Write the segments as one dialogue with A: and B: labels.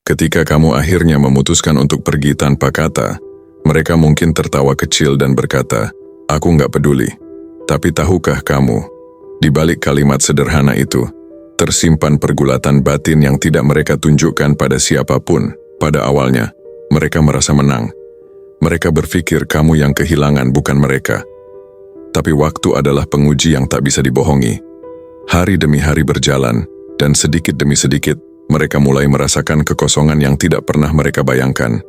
A: Ketika kamu akhirnya memutuskan untuk pergi tanpa kata, mereka mungkin tertawa kecil dan berkata, "Aku nggak peduli." Tapi tahukah kamu, di balik kalimat sederhana itu, tersimpan pergulatan batin yang tidak mereka tunjukkan pada siapapun. Pada awalnya, mereka merasa menang. Mereka berpikir kamu yang kehilangan, bukan mereka. Tapi waktu adalah penguji yang tak bisa dibohongi. Hari demi hari berjalan, dan sedikit demi sedikit, mereka mulai merasakan kekosongan yang tidak pernah mereka bayangkan.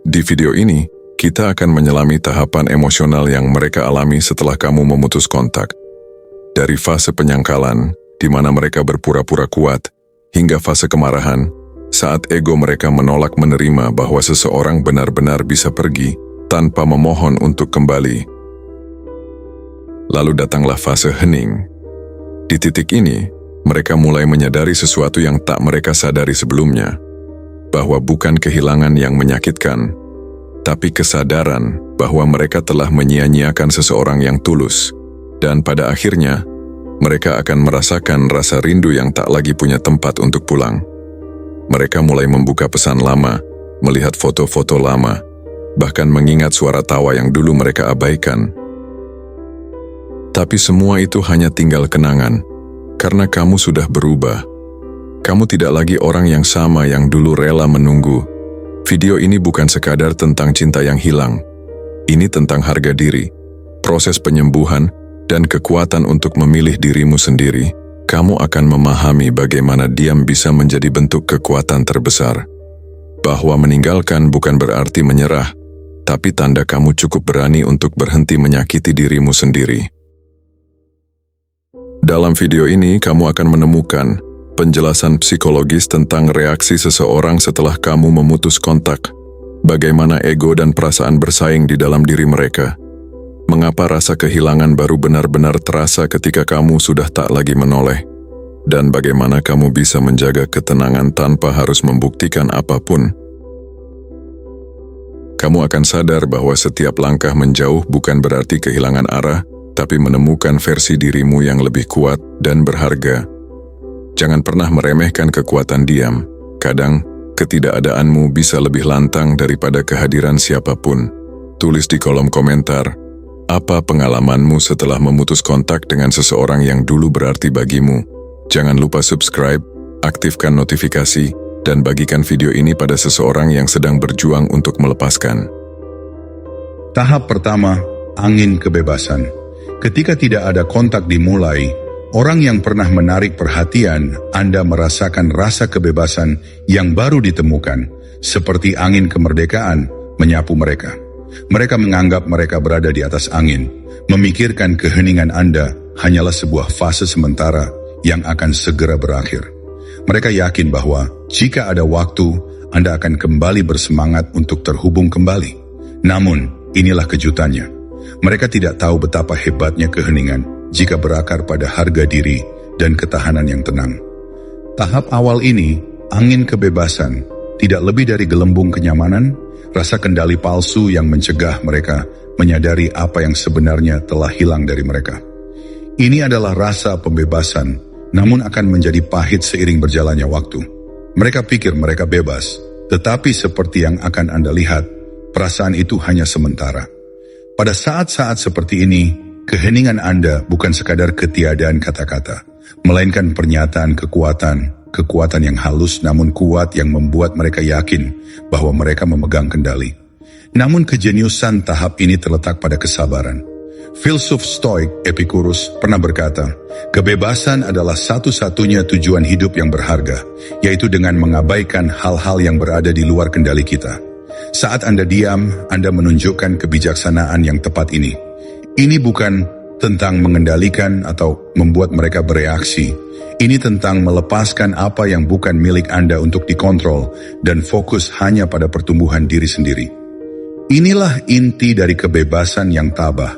A: Di video ini, kita akan menyelami tahapan emosional yang mereka alami setelah kamu memutus kontak. Dari fase penyangkalan, di mana mereka berpura-pura kuat, hingga fase kemarahan, saat ego mereka menolak menerima bahwa seseorang benar-benar bisa pergi tanpa memohon untuk kembali. Lalu datanglah fase hening. Di titik ini, mereka mulai menyadari sesuatu yang tak mereka sadari sebelumnya, bahwa bukan kehilangan yang menyakitkan, tapi kesadaran bahwa mereka telah menyia-nyiakan seseorang yang tulus, dan pada akhirnya, mereka akan merasakan rasa rindu yang tak lagi punya tempat untuk pulang. Mereka mulai membuka pesan lama, melihat foto-foto lama, bahkan mengingat suara tawa yang dulu mereka abaikan. Tapi semua itu hanya tinggal kenangan, karena kamu sudah berubah. Kamu tidak lagi orang yang sama yang dulu rela menunggu. Video ini bukan sekadar tentang cinta yang hilang. Ini tentang harga diri, proses penyembuhan, dan kekuatan untuk memilih dirimu sendiri. Kamu akan memahami bagaimana diam bisa menjadi bentuk kekuatan terbesar. Bahwa meninggalkan bukan berarti menyerah, tapi tanda kamu cukup berani untuk berhenti menyakiti dirimu sendiri. Dalam video ini, kamu akan menemukan penjelasan psikologis tentang reaksi seseorang setelah kamu memutus kontak. Bagaimana ego dan perasaan bersaing di dalam diri mereka. Mengapa rasa kehilangan baru benar-benar terasa ketika kamu sudah tak lagi menoleh? Dan bagaimana kamu bisa menjaga ketenangan tanpa harus membuktikan apapun? Kamu akan sadar bahwa setiap langkah menjauh bukan berarti kehilangan arah, tapi menemukan versi dirimu yang lebih kuat dan berharga. Jangan pernah meremehkan kekuatan diam. Kadang, ketidakadaanmu bisa lebih lantang daripada kehadiran siapapun. Tulis di kolom komentar, apa pengalamanmu setelah memutus kontak dengan seseorang yang dulu berarti bagimu? Jangan lupa subscribe, aktifkan notifikasi, dan bagikan video ini pada seseorang yang sedang berjuang untuk melepaskan.
B: Tahap pertama, angin kebebasan. Ketika tidak ada kontak dimulai, orang yang pernah menarik perhatian, Anda merasakan rasa kebebasan yang baru ditemukan, seperti angin kemerdekaan menyapu mereka. Mereka menganggap mereka berada di atas angin, memikirkan keheningan Anda hanyalah sebuah fase sementara yang akan segera berakhir. Mereka yakin bahwa jika ada waktu, Anda akan kembali bersemangat untuk terhubung kembali. Namun, inilah kejutannya. Mereka tidak tahu betapa hebatnya keheningan jika berakar pada harga diri dan ketahanan yang tenang. Tahap awal ini, angin kebebasan, tidak lebih dari gelembung kenyamanan, rasa kendali palsu yang mencegah mereka menyadari apa yang sebenarnya telah hilang dari mereka. Ini adalah rasa pembebasan, namun akan menjadi pahit seiring berjalannya waktu. Mereka pikir mereka bebas, tetapi seperti yang akan Anda lihat, perasaan itu hanya sementara. Pada saat-saat seperti ini, keheningan Anda bukan sekadar ketiadaan kata-kata, melainkan pernyataan kekuatan yang halus namun kuat yang membuat mereka yakin bahwa mereka memegang kendali. Namun kejeniusan tahap ini terletak pada kesabaran. Filsuf Stoik Epicurus pernah berkata, kebebasan adalah satu-satunya tujuan hidup yang berharga, yaitu dengan mengabaikan hal-hal yang berada di luar kendali kita. Saat Anda diam, Anda menunjukkan kebijaksanaan yang tepat ini. Ini bukan tentang mengendalikan atau membuat mereka bereaksi. Ini tentang melepaskan apa yang bukan milik Anda untuk dikontrol dan fokus hanya pada pertumbuhan diri sendiri. Inilah inti dari kebebasan yang tabah,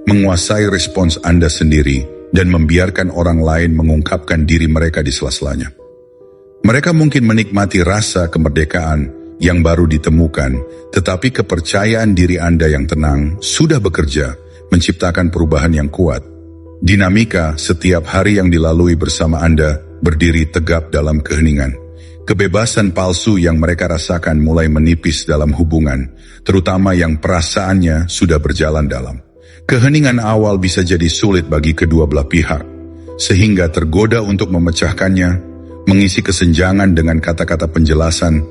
B: menguasai respons Anda sendiri dan membiarkan orang lain mengungkapkan diri mereka di sela-selanya. Mereka mungkin menikmati rasa kemerdekaan yang baru ditemukan, tetapi kepercayaan diri Anda yang tenang sudah bekerja menciptakan perubahan yang kuat. Dinamika setiap hari yang dilalui bersama Anda berdiri tegap dalam keheningan. Kebebasan palsu yang mereka rasakan mulai menipis dalam hubungan, terutama yang perasaannya sudah berjalan dalam. Keheningan awal bisa jadi sulit bagi kedua belah pihak, sehingga tergoda untuk memecahkannya, mengisi kesenjangan dengan kata-kata penjelasan,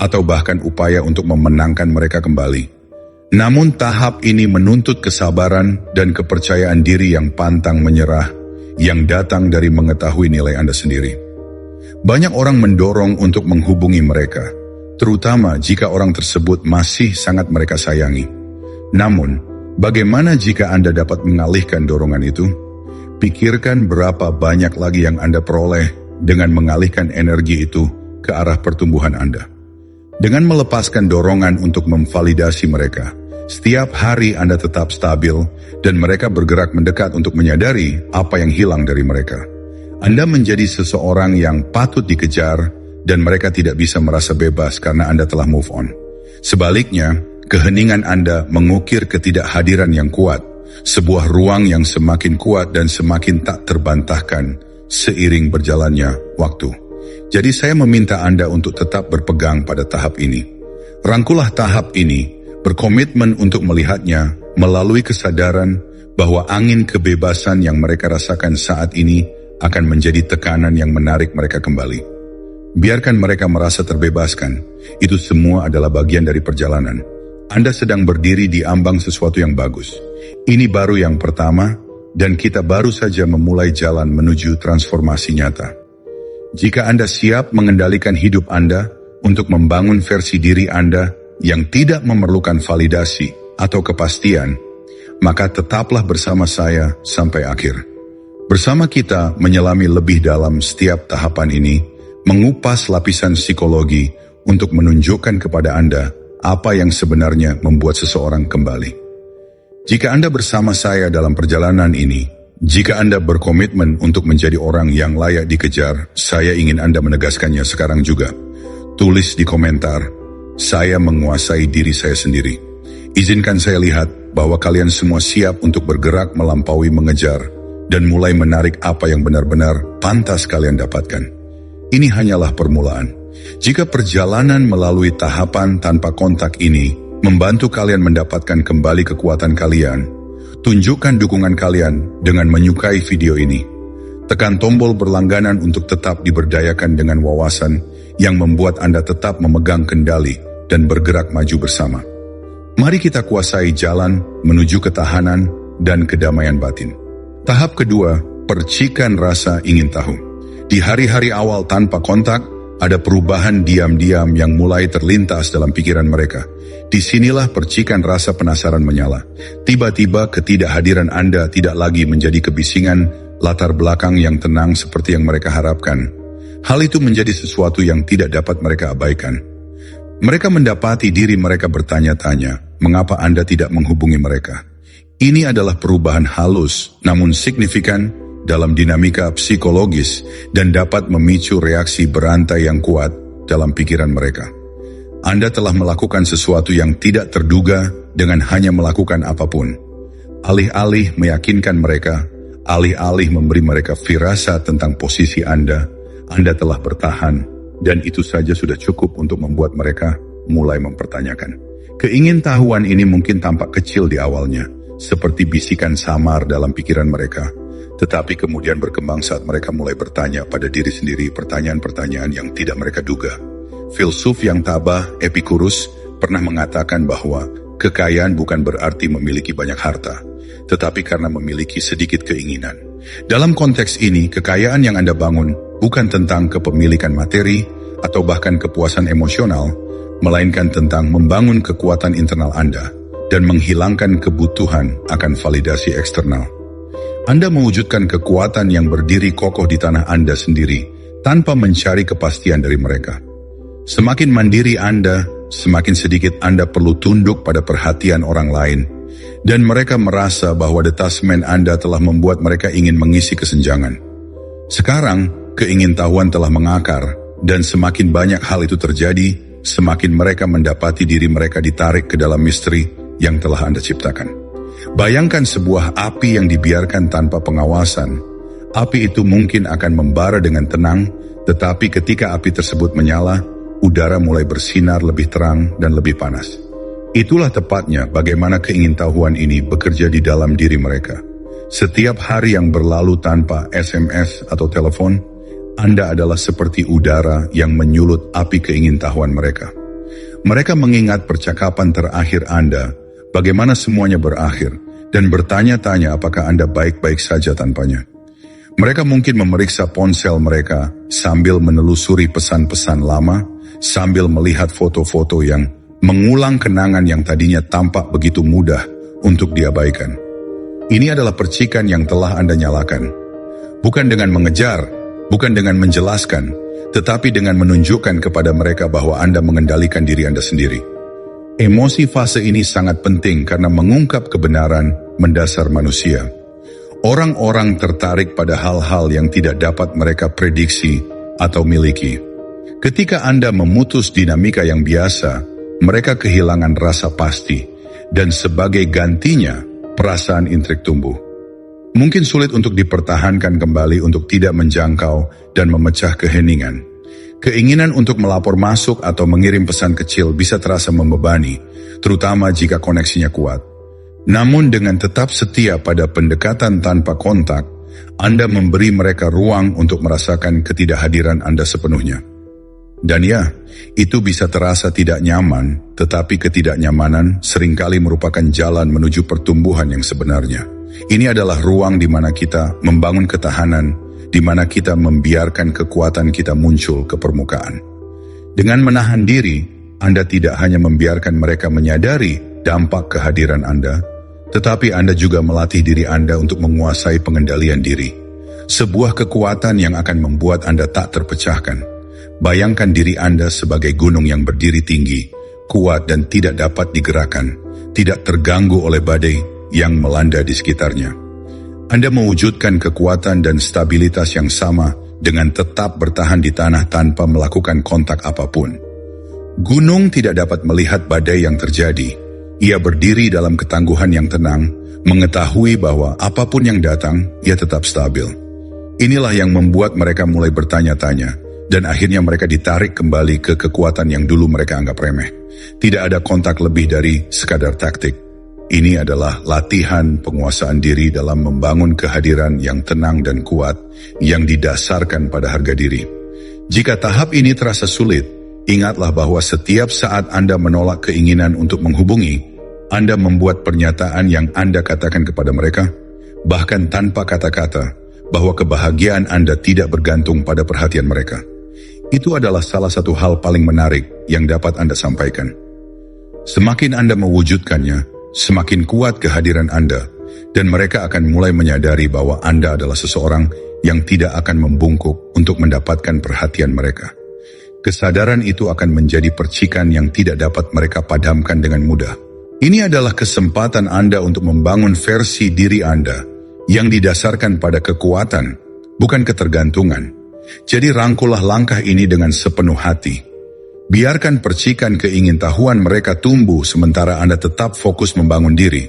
B: atau bahkan upaya untuk memenangkan mereka kembali. Namun tahap ini menuntut kesabaran dan kepercayaan diri yang pantang menyerah, yang datang dari mengetahui nilai Anda sendiri. Banyak orang mendorong untuk menghubungi mereka, terutama jika orang tersebut masih sangat mereka sayangi. Namun, bagaimana jika Anda dapat mengalihkan dorongan itu? Pikirkan berapa banyak lagi yang Anda peroleh dengan mengalihkan energi itu ke arah pertumbuhan Anda. Dengan melepaskan dorongan untuk memvalidasi mereka, setiap hari Anda tetap stabil dan mereka bergerak mendekat untuk menyadari apa yang hilang dari mereka. Anda menjadi seseorang yang patut dikejar dan mereka tidak bisa merasa bebas karena Anda telah move on. Sebaliknya, keheningan Anda mengukir ketidakhadiran yang kuat, sebuah ruang yang semakin kuat dan semakin tak terbantahkan seiring berjalannya waktu. Jadi saya meminta Anda untuk tetap berpegang pada tahap ini. Rangkulah tahap ini, berkomitmen untuk melihatnya melalui kesadaran bahwa angin kebebasan yang mereka rasakan saat ini akan menjadi tekanan yang menarik mereka kembali. Biarkan mereka merasa terbebaskan. Itu semua adalah bagian dari perjalanan. Anda sedang berdiri di ambang sesuatu yang bagus. Ini baru yang pertama, dan kita baru saja memulai jalan menuju transformasi nyata. Jika Anda siap mengendalikan hidup Anda untuk membangun versi diri Anda yang tidak memerlukan validasi atau kepastian, maka tetaplah bersama saya sampai akhir. Bersama kita menyelami lebih dalam setiap tahapan ini, mengupas lapisan psikologi untuk menunjukkan kepada Anda apa yang sebenarnya membuat seseorang kembali. Jika Anda bersama saya dalam perjalanan ini, jika Anda berkomitmen untuk menjadi orang yang layak dikejar, saya ingin Anda menegaskannya sekarang juga. Tulis di komentar, saya menguasai diri saya sendiri. Izinkan saya lihat bahwa kalian semua siap untuk bergerak melampaui mengejar, dan mulai menarik apa yang benar-benar pantas kalian dapatkan. Ini hanyalah permulaan. Jika perjalanan melalui tahapan tanpa kontak ini membantu kalian mendapatkan kembali kekuatan kalian, tunjukkan dukungan kalian dengan menyukai video ini. Tekan tombol berlangganan untuk tetap diberdayakan dengan wawasan yang membuat Anda tetap memegang kendali dan bergerak maju bersama. Mari kita kuasai jalan menuju ketahanan dan kedamaian batin. Tahap kedua, percikan rasa ingin tahu. Di hari-hari awal tanpa kontak, ada perubahan diam-diam yang mulai terlintas dalam pikiran mereka. Disinilah percikan rasa penasaran menyala. Tiba-tiba ketidakhadiran Anda tidak lagi menjadi kebisingan latar belakang yang tenang seperti yang mereka harapkan. Hal itu menjadi sesuatu yang tidak dapat mereka abaikan. Mereka mendapati diri mereka bertanya-tanya, mengapa Anda tidak menghubungi mereka? Ini adalah perubahan halus, namun signifikan dalam dinamika psikologis dan dapat memicu reaksi berantai yang kuat dalam pikiran mereka. Anda telah melakukan sesuatu yang tidak terduga dengan hanya melakukan apapun. Alih-alih meyakinkan mereka, alih-alih memberi mereka firasat tentang posisi Anda telah bertahan, dan itu saja sudah cukup untuk membuat mereka mulai mempertanyakan. Keingintahuan ini mungkin tampak kecil di awalnya, seperti bisikan samar dalam pikiran mereka, tetapi kemudian berkembang saat mereka mulai bertanya pada diri sendiri pertanyaan-pertanyaan yang tidak mereka duga. Filsuf yang tabah, Epicurus, pernah mengatakan bahwa kekayaan bukan berarti memiliki banyak harta, tetapi karena memiliki sedikit keinginan. Dalam konteks ini, kekayaan yang Anda bangun bukan tentang kepemilikan materi atau bahkan kepuasan emosional, melainkan tentang membangun kekuatan internal Anda dan menghilangkan kebutuhan akan validasi eksternal. Anda mewujudkan kekuatan yang berdiri kokoh di tanah Anda sendiri, tanpa mencari kepastian dari mereka. Semakin mandiri Anda, semakin sedikit Anda perlu tunduk pada perhatian orang lain, dan mereka merasa bahwa detachment Anda telah membuat mereka ingin mengisi kesenjangan. Sekarang, keingintahuan telah mengakar, dan semakin banyak hal itu terjadi, semakin mereka mendapati diri mereka ditarik ke dalam misteri yang telah Anda ciptakan. Bayangkan sebuah api yang dibiarkan tanpa pengawasan. Api itu mungkin akan membara dengan tenang, Tetapi ketika api tersebut menyala, udara mulai bersinar lebih terang dan lebih panas. Itulah tepatnya bagaimana keingintahuan ini bekerja di dalam diri mereka. Setiap hari yang berlalu tanpa SMS atau telepon, Anda adalah seperti udara yang menyulut api keingintahuan mereka. Mereka mengingat percakapan terakhir Anda, bagaimana semuanya berakhir, dan bertanya-tanya apakah Anda baik-baik saja tanpanya. Mereka mungkin memeriksa ponsel mereka sambil menelusuri pesan-pesan lama, sambil melihat foto-foto yang mengulang kenangan yang tadinya tampak begitu mudah untuk diabaikan. Ini adalah percikan yang telah Anda nyalakan. Bukan dengan mengejar, bukan dengan menjelaskan, tetapi dengan menunjukkan kepada mereka bahwa Anda mengendalikan diri Anda sendiri. Emosi fase ini sangat penting karena mengungkap kebenaran mendasar manusia. Orang-orang tertarik pada hal-hal yang tidak dapat mereka prediksi atau miliki. Ketika Anda memutus dinamika yang biasa, mereka kehilangan rasa pasti, dan sebagai gantinya, perasaan intrik tumbuh. Mungkin sulit untuk dipertahankan kembali untuk tidak menjangkau dan memecah keheningan. Keinginan untuk melapor masuk atau mengirim pesan kecil bisa terasa membebani, terutama jika koneksinya kuat. Namun dengan tetap setia pada pendekatan tanpa kontak, Anda memberi mereka ruang untuk merasakan ketidakhadiran Anda sepenuhnya. Dan ya, itu bisa terasa tidak nyaman, tetapi ketidaknyamanan seringkali merupakan jalan menuju pertumbuhan yang sebenarnya. Ini adalah ruang di mana kita membangun ketahanan, di mana kita membiarkan kekuatan kita muncul ke permukaan. Dengan menahan diri, Anda tidak hanya membiarkan mereka menyadari dampak kehadiran Anda, tetapi Anda juga melatih diri Anda untuk menguasai pengendalian diri. Sebuah kekuatan yang akan membuat Anda tak terpecahkan. Bayangkan diri Anda sebagai gunung yang berdiri tinggi, kuat dan tidak dapat digerakkan, tidak terganggu oleh badai yang melanda di sekitarnya. Anda mewujudkan kekuatan dan stabilitas yang sama dengan tetap bertahan di tanah tanpa melakukan kontak apapun. Gunung tidak dapat melihat badai yang terjadi. Ia berdiri dalam ketangguhan yang tenang, mengetahui bahwa apapun yang datang, ia tetap stabil. Inilah yang membuat mereka mulai bertanya-tanya, dan akhirnya mereka ditarik kembali ke kekuatan yang dulu mereka anggap remeh. Tidak ada kontak lebih dari sekadar taktik. Ini adalah latihan penguasaan diri dalam membangun kehadiran yang tenang dan kuat, yang didasarkan pada harga diri. Jika tahap ini terasa sulit, ingatlah bahwa setiap saat Anda menolak keinginan untuk menghubungi, Anda membuat pernyataan yang Anda katakan kepada mereka, bahkan tanpa kata-kata, bahwa kebahagiaan Anda tidak bergantung pada perhatian mereka. Itu adalah salah satu hal paling menarik yang dapat Anda sampaikan. Semakin Anda mewujudkannya, semakin kuat kehadiran Anda, dan mereka akan mulai menyadari bahwa Anda adalah seseorang yang tidak akan membungkuk untuk mendapatkan perhatian mereka. Kesadaran itu akan menjadi percikan yang tidak dapat mereka padamkan dengan mudah. Ini adalah kesempatan Anda untuk membangun versi diri Anda yang didasarkan pada kekuatan, bukan ketergantungan. Jadi rangkullah langkah ini dengan sepenuh hati. Biarkan percikan keingintahuan mereka tumbuh sementara Anda tetap fokus membangun diri.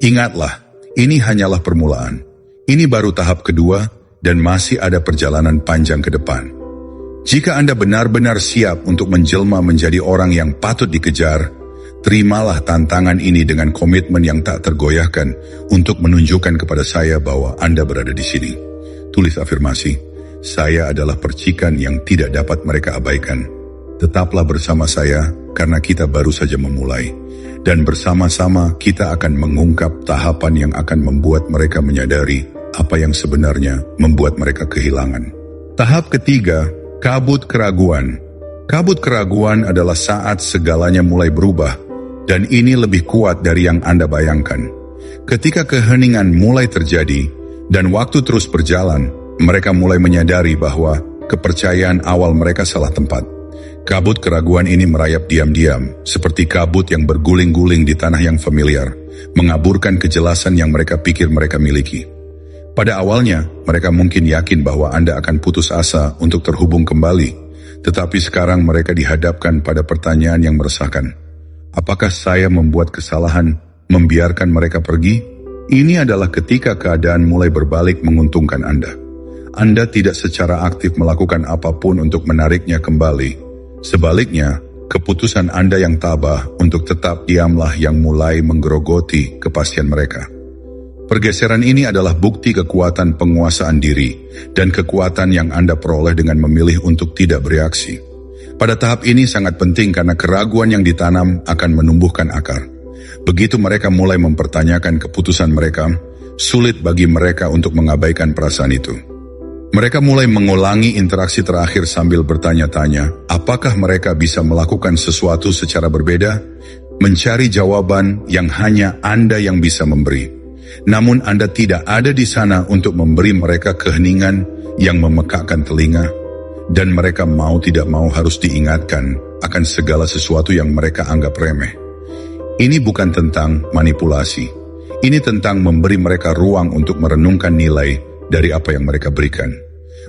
B: Ingatlah, ini hanyalah permulaan. Ini baru tahap kedua dan masih ada perjalanan panjang ke depan. Jika Anda benar-benar siap untuk menjelma menjadi orang yang patut dikejar, terimalah tantangan ini dengan komitmen yang tak tergoyahkan untuk menunjukkan kepada saya bahwa Anda berada di sini. Tulis afirmasi, saya adalah percikan yang tidak dapat mereka abaikan. Tetaplah bersama saya karena kita baru saja memulai. Dan bersama-sama kita akan mengungkap tahapan yang akan membuat mereka menyadari apa yang sebenarnya membuat mereka kehilangan. Tahap ketiga, kabut keraguan. Kabut keraguan adalah saat segalanya mulai berubah, dan ini lebih kuat dari yang Anda bayangkan. Ketika keheningan mulai terjadi, dan waktu terus berjalan, mereka mulai menyadari bahwa kepercayaan awal mereka salah tempat. Kabut keraguan ini merayap diam-diam, seperti kabut yang berguling-guling di tanah yang familiar, mengaburkan kejelasan yang mereka pikir mereka miliki. Pada awalnya, mereka mungkin yakin bahwa Anda akan putus asa untuk terhubung kembali, tetapi sekarang mereka dihadapkan pada pertanyaan yang meresahkan. Apakah saya membuat kesalahan membiarkan mereka pergi? Ini adalah ketika keadaan mulai berbalik menguntungkan Anda. Anda tidak secara aktif melakukan apapun untuk menariknya kembali. Sebaliknya, keputusan Anda yang tabah untuk tetap diamlah yang mulai menggerogoti kepastian mereka. Pergeseran ini adalah bukti kekuatan penguasaan diri dan kekuatan yang Anda peroleh dengan memilih untuk tidak bereaksi. Pada tahap ini sangat penting karena keraguan yang ditanam akan menumbuhkan akar. Begitu mereka mulai mempertanyakan keputusan mereka, sulit bagi mereka untuk mengabaikan perasaan itu. Mereka mulai mengulangi interaksi terakhir sambil bertanya-tanya, apakah mereka bisa melakukan sesuatu secara berbeda? Mencari jawaban yang hanya Anda yang bisa memberi. Namun Anda tidak ada di sana untuk memberi mereka keheningan yang memekakkan telinga, dan mereka mau tidak mau harus diingatkan akan segala sesuatu yang mereka anggap remeh. Ini bukan tentang manipulasi. Ini tentang memberi mereka ruang untuk merenungkan nilai dari apa yang mereka berikan.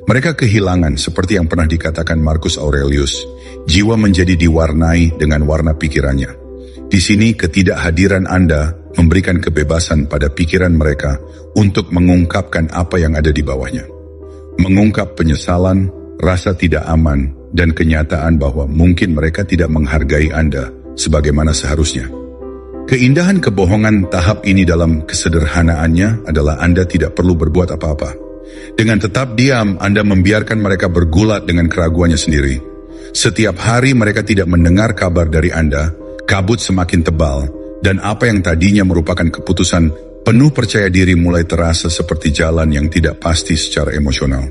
B: Mereka kehilangan, seperti yang pernah dikatakan Marcus Aurelius, jiwa menjadi diwarnai dengan warna pikirannya. Di sini ketidakhadiran Anda memberikan kebebasan pada pikiran mereka untuk mengungkapkan apa yang ada di bawahnya. Mengungkap penyesalan, rasa tidak aman, dan kenyataan bahwa mungkin mereka tidak menghargai Anda sebagaimana seharusnya. Keindahan kebohongan tahap ini dalam kesederhanaannya adalah Anda tidak perlu berbuat apa-apa. Dengan tetap diam, Anda membiarkan mereka bergulat dengan keraguannya sendiri. Setiap hari mereka tidak mendengar kabar dari Anda, kabut semakin tebal, dan apa yang tadinya merupakan keputusan penuh percaya diri mulai terasa seperti jalan yang tidak pasti secara emosional.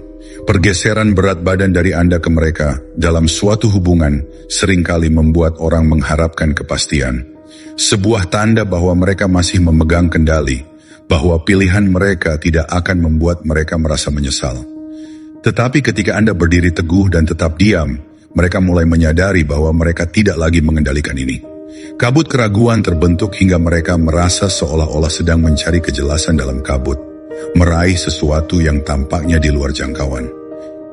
B: Pergeseran berat badan dari Anda ke mereka dalam suatu hubungan seringkali membuat orang mengharapkan kepastian. Sebuah tanda bahwa mereka masih memegang kendali, bahwa pilihan mereka tidak akan membuat mereka merasa menyesal. Tetapi ketika Anda berdiri teguh dan tetap diam, mereka mulai menyadari bahwa mereka tidak lagi mengendalikan ini. Kabut keraguan terbentuk hingga mereka merasa seolah-olah sedang mencari kejelasan dalam kabut, meraih sesuatu yang tampaknya di luar jangkauan.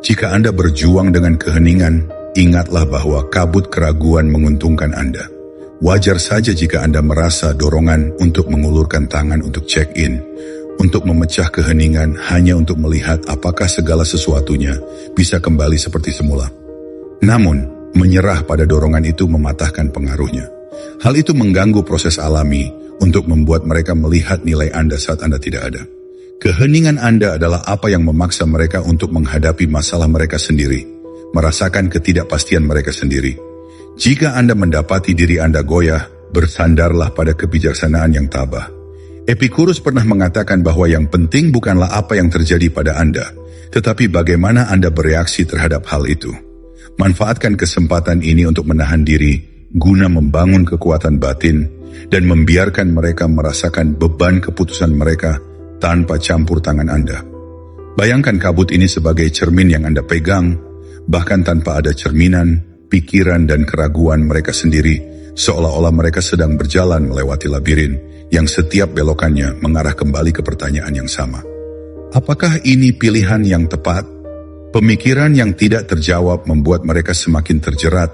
B: Jika Anda berjuang dengan keheningan, ingatlah bahwa kabut keraguan menguntungkan Anda. Wajar saja jika Anda merasa dorongan untuk mengulurkan tangan untuk check-in, untuk memecah keheningan hanya untuk melihat apakah segala sesuatunya bisa kembali seperti semula. Namun, menyerah pada dorongan itu mematahkan pengaruhnya. Hal itu mengganggu proses alami untuk membuat mereka melihat nilai Anda saat Anda tidak ada. Keheningan Anda adalah apa yang memaksa mereka untuk menghadapi masalah mereka sendiri, merasakan ketidakpastian mereka sendiri. Jika Anda mendapati diri Anda goyah, bersandarlah pada kebijaksanaan yang tabah. Epicurus pernah mengatakan bahwa yang penting bukanlah apa yang terjadi pada Anda, tetapi bagaimana Anda bereaksi terhadap hal itu. Manfaatkan kesempatan ini untuk menahan diri, guna membangun kekuatan batin, dan membiarkan mereka merasakan beban keputusan mereka tanpa campur tangan Anda. Bayangkan kabut ini sebagai cermin yang Anda pegang, bahkan tanpa ada cerminan, pikiran dan keraguan mereka sendiri, seolah-olah mereka sedang berjalan melewati labirin yang setiap belokannya mengarah kembali ke pertanyaan yang sama. Apakah ini pilihan yang tepat? Pemikiran yang tidak terjawab membuat mereka semakin terjerat,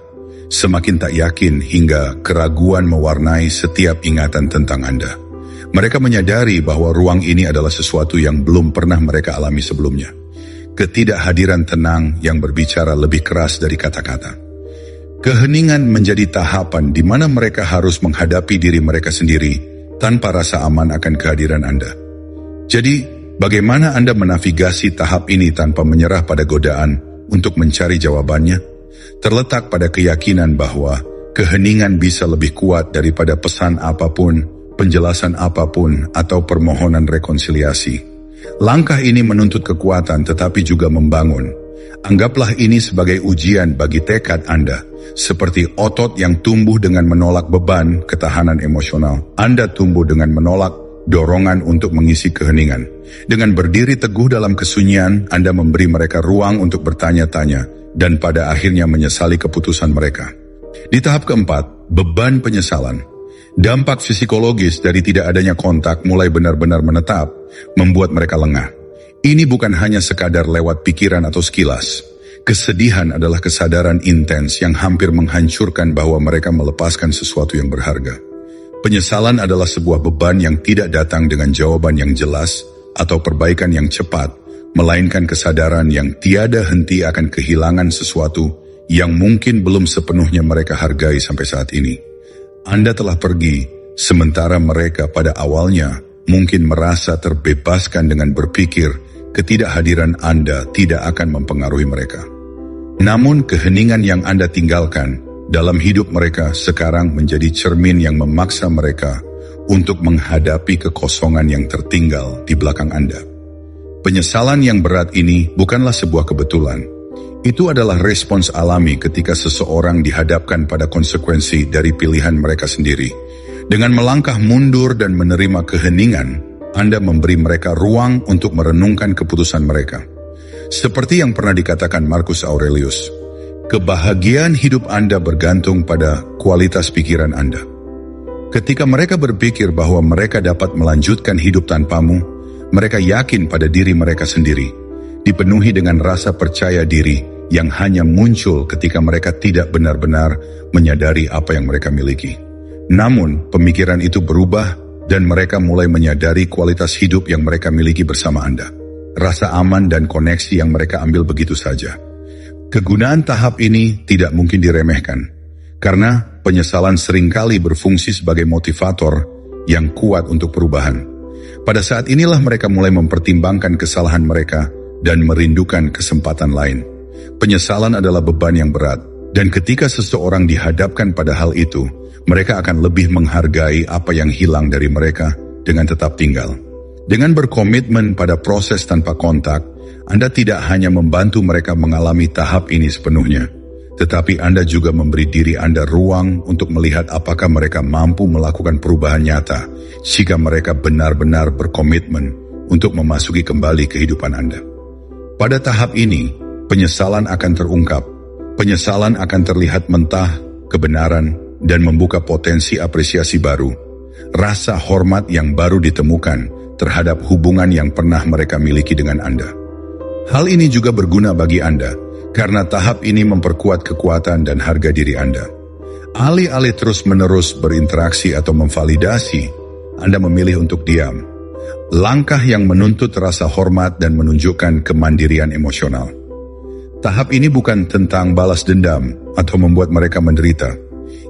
B: semakin tak yakin hingga keraguan mewarnai setiap ingatan tentang Anda. Mereka menyadari bahwa ruang ini adalah sesuatu yang belum pernah mereka alami sebelumnya. Ketidakhadiran tenang yang berbicara lebih keras dari kata-kata. Keheningan menjadi tahapan di mana mereka harus menghadapi diri mereka sendiri tanpa rasa aman akan kehadiran Anda. Jadi, bagaimana Anda menavigasi tahap ini tanpa menyerah pada godaan untuk mencari jawabannya? Terletak pada keyakinan bahwa keheningan bisa lebih kuat daripada pesan apapun, penjelasan apapun, atau permohonan rekonsiliasi. Langkah ini menuntut kekuatan tetapi juga membangun. Anggaplah ini sebagai ujian bagi tekad Anda, seperti otot yang tumbuh dengan menolak beban, ketahanan emosional. Anda tumbuh dengan menolak dorongan untuk mengisi keheningan. Dengan berdiri teguh dalam kesunyian, Anda memberi mereka ruang untuk bertanya-tanya, dan pada akhirnya menyesali keputusan mereka. Di tahap keempat, beban penyesalan. Dampak psikologis dari tidak adanya kontak mulai benar-benar menetap, membuat mereka lengah. Ini bukan hanya sekadar lewat pikiran atau sekilas. Kesedihan adalah kesadaran intens yang hampir menghancurkan bahwa mereka melepaskan sesuatu yang berharga. Penyesalan adalah sebuah beban yang tidak datang dengan jawaban yang jelas atau perbaikan yang cepat, melainkan kesadaran yang tiada henti akan kehilangan sesuatu yang mungkin belum sepenuhnya mereka hargai sampai saat ini. Anda telah pergi, sementara mereka pada awalnya mungkin merasa terbebaskan dengan berpikir ketidakhadiran Anda tidak akan mempengaruhi mereka. Namun keheningan yang Anda tinggalkan dalam hidup mereka sekarang menjadi cermin yang memaksa mereka untuk menghadapi kekosongan yang tertinggal di belakang Anda. Penyesalan yang berat ini bukanlah sebuah kebetulan. Itu adalah respons alami ketika seseorang dihadapkan pada konsekuensi dari pilihan mereka sendiri. Dengan melangkah mundur dan menerima keheningan, Anda memberi mereka ruang untuk merenungkan keputusan mereka. Seperti yang pernah dikatakan Marcus Aurelius, kebahagiaan hidup Anda bergantung pada kualitas pikiran Anda. Ketika mereka berpikir bahwa mereka dapat melanjutkan hidup tanpamu, mereka yakin pada diri mereka sendiri, dipenuhi dengan rasa percaya diri yang hanya muncul ketika mereka tidak benar-benar menyadari apa yang mereka miliki. Namun, pemikiran itu berubah dan mereka mulai menyadari kualitas hidup yang mereka miliki bersama Anda. Rasa aman dan koneksi yang mereka ambil begitu saja. Kegunaan tahap ini tidak mungkin diremehkan, karena penyesalan seringkali berfungsi sebagai motivator yang kuat untuk perubahan. Pada saat inilah mereka mulai mempertimbangkan kesalahan mereka dan merindukan kesempatan lain. Penyesalan adalah beban yang berat, dan ketika seseorang dihadapkan pada hal itu, mereka akan lebih menghargai apa yang hilang dari mereka dengan tetap tinggal. Dengan berkomitmen pada proses tanpa kontak, Anda tidak hanya membantu mereka mengalami tahap ini sepenuhnya, tetapi Anda juga memberi diri Anda ruang untuk melihat apakah mereka mampu melakukan perubahan nyata jika mereka benar-benar berkomitmen untuk memasuki kembali kehidupan Anda. Pada tahap ini, penyesalan akan terungkap, penyesalan akan terlihat mentah, kebenaran, dan membuka potensi apresiasi baru, rasa hormat yang baru ditemukan terhadap hubungan yang pernah mereka miliki dengan Anda. Hal ini juga berguna bagi Anda, karena tahap ini memperkuat kekuatan dan harga diri Anda. Alih-alih terus-menerus berinteraksi atau memvalidasi, Anda memilih untuk diam. Langkah yang menuntut rasa hormat dan menunjukkan kemandirian emosional. Tahap ini bukan tentang balas dendam atau membuat mereka menderita.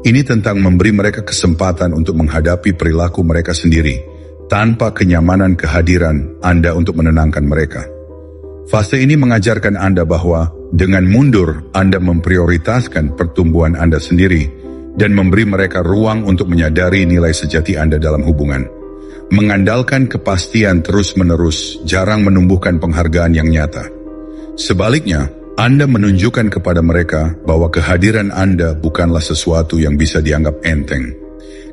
B: Ini tentang memberi mereka kesempatan untuk menghadapi perilaku mereka sendiri, tanpa kenyamanan kehadiran Anda untuk menenangkan mereka. Fase ini mengajarkan Anda bahwa dengan mundur, Anda memprioritaskan pertumbuhan Anda sendiri dan memberi mereka ruang untuk menyadari nilai sejati Anda dalam hubungan. Mengandalkan kepastian terus-menerus jarang menumbuhkan penghargaan yang nyata. Sebaliknya, Anda menunjukkan kepada mereka bahwa kehadiran Anda bukanlah sesuatu yang bisa dianggap enteng.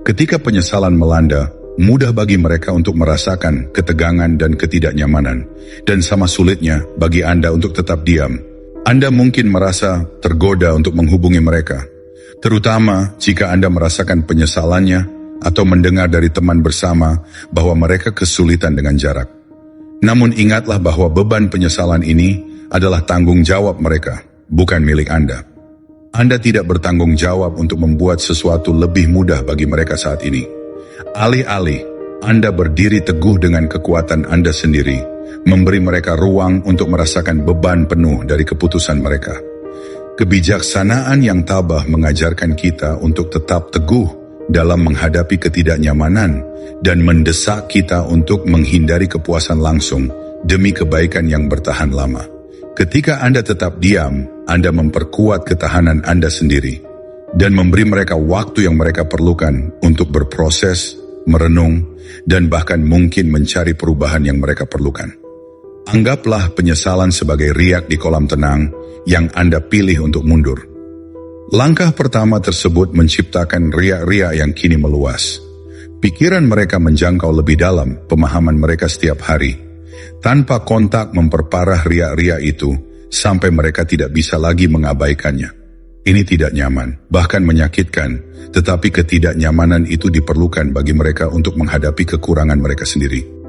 B: Ketika penyesalan melanda, mudah bagi mereka untuk merasakan ketegangan dan ketidaknyamanan, dan sama sulitnya bagi Anda untuk tetap diam. Anda mungkin merasa tergoda untuk menghubungi mereka, terutama jika Anda merasakan penyesalannya atau mendengar dari teman bersama bahwa mereka kesulitan dengan jarak. Namun ingatlah bahwa beban penyesalan ini adalah tanggung jawab mereka, bukan milik Anda. Anda tidak bertanggung jawab untuk membuat sesuatu lebih mudah bagi mereka saat ini. Alih-alih, Anda berdiri teguh dengan kekuatan Anda sendiri, memberi mereka ruang untuk merasakan beban penuh dari keputusan mereka. Kebijaksanaan yang tabah mengajarkan kita untuk tetap teguh dalam menghadapi ketidaknyamanan dan mendesak kita untuk menghindari kepuasan langsung demi kebaikan yang bertahan lama. Ketika Anda tetap diam, Anda memperkuat ketahanan Anda sendiri dan memberi mereka waktu yang mereka perlukan untuk berproses, merenung, dan bahkan mungkin mencari perubahan yang mereka perlukan. Anggaplah penyesalan sebagai riak di kolam tenang yang Anda pilih untuk mundur. Langkah pertama tersebut menciptakan riak-riak yang kini meluas. Pikiran mereka menjangkau lebih dalam pemahaman mereka setiap hari, tanpa kontak memperparah riak-riak itu sampai mereka tidak bisa lagi mengabaikannya. Ini tidak nyaman, bahkan menyakitkan, tetapi ketidaknyamanan itu diperlukan bagi mereka untuk menghadapi kekurangan mereka sendiri.